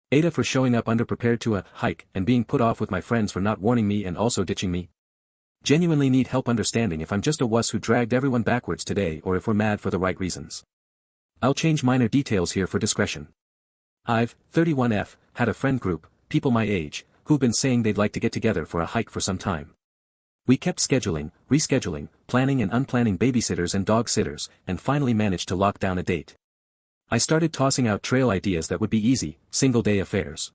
AITAH for showing up underprepared to a hike and being put off with my friends for not warning me and also ditching me. Genuinely need help understanding if I'm just a wuss who dragged everyone backwards today or if we're mad for the right reasons. I'll change minor details here for discretion. I've, 31F, had a friend group, people my age, who've been saying they'd like to get together for a hike for some time. We kept scheduling, rescheduling, planning and unplanning babysitters and dog sitters, and finally managed to lock down a date. I started tossing out trail ideas that would be easy, single-day affairs.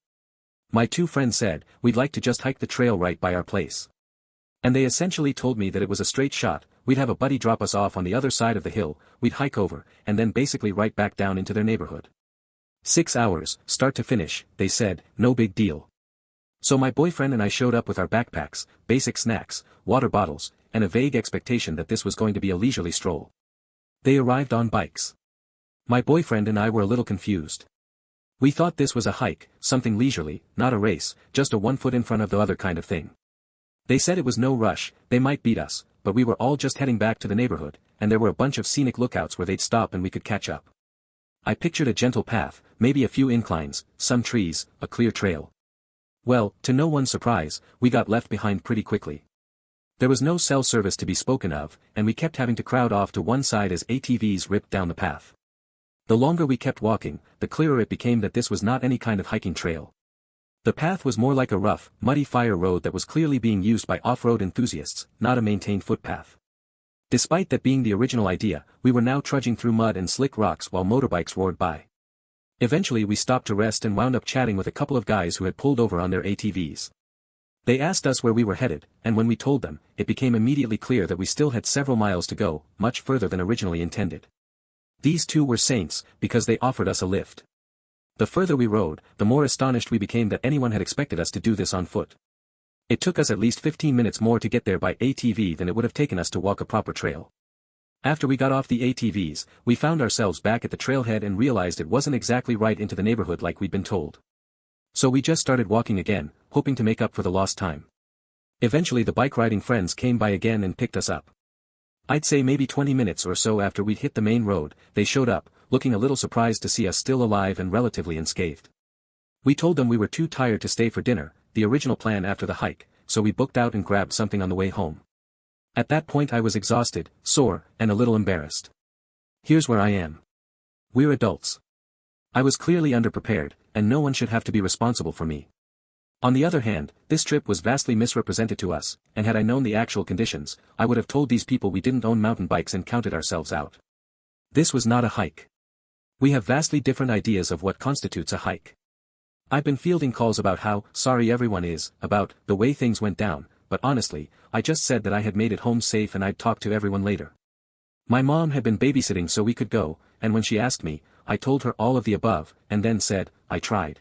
My two friends said, we'd like to just hike the trail right by our place. And they essentially told me that it was a straight shot, we'd have a buddy drop us off on the other side of the hill, we'd hike over, and then basically right back down into their neighborhood. 6 hours, start to finish, they said, no big deal. So my boyfriend and I showed up with our backpacks, basic snacks, water bottles, and a vague expectation that this was going to be a leisurely stroll. They arrived on bikes. My boyfriend and I were a little confused. We thought this was a hike, something leisurely, not a race, just a 1 foot in front of the other kind of thing. They said it was no rush, they might beat us, but we were all just heading back to the neighborhood, and there were a bunch of scenic lookouts where they'd stop and we could catch up. I pictured a gentle path, maybe a few inclines, some trees, a clear trail. Well, to no one's surprise, we got left behind pretty quickly. There was no cell service to be spoken of, and we kept having to crowd off to one side as ATVs ripped down the path. The longer we kept walking, the clearer it became that this was not any kind of hiking trail. The path was more like a rough, muddy fire road that was clearly being used by off-road enthusiasts, not a maintained footpath. Despite that being the original idea, we were now trudging through mud and slick rocks while motorbikes roared by. Eventually we stopped to rest and wound up chatting with a couple of guys who had pulled over on their ATVs. They asked us where we were headed, and when we told them, it became immediately clear that we still had several miles to go, much further than originally intended. These two were saints, because they offered us a lift. The further we rode, the more astonished we became that anyone had expected us to do this on foot. It took us at least 15 minutes more to get there by ATV than it would have taken us to walk a proper trail. After we got off the ATVs, we found ourselves back at the trailhead and realized it wasn't exactly right into the neighborhood like we'd been told. So we just started walking again, hoping to make up for the lost time. Eventually the bike-riding friends came by again and picked us up. I'd say maybe 20 minutes or so after we'd hit the main road, they showed up, looking a little surprised to see us still alive and relatively unscathed. We told them we were too tired to stay for dinner, the original plan after the hike, so we booked out and grabbed something on the way home. At that point I was exhausted, sore, and a little embarrassed. Here's where I am. We're adults. I was clearly underprepared, and no one should have to be responsible for me. On the other hand, this trip was vastly misrepresented to us, and had I known the actual conditions, I would have told these people we didn't own mountain bikes and counted ourselves out. This was not a hike. We have vastly different ideas of what constitutes a hike. I've been fielding calls about how sorry everyone is, about the way things went down, but honestly, I just said that I had made it home safe and I'd talk to everyone later. My mom had been babysitting so we could go, and when she asked me, I told her all of the above, and then said, I tried.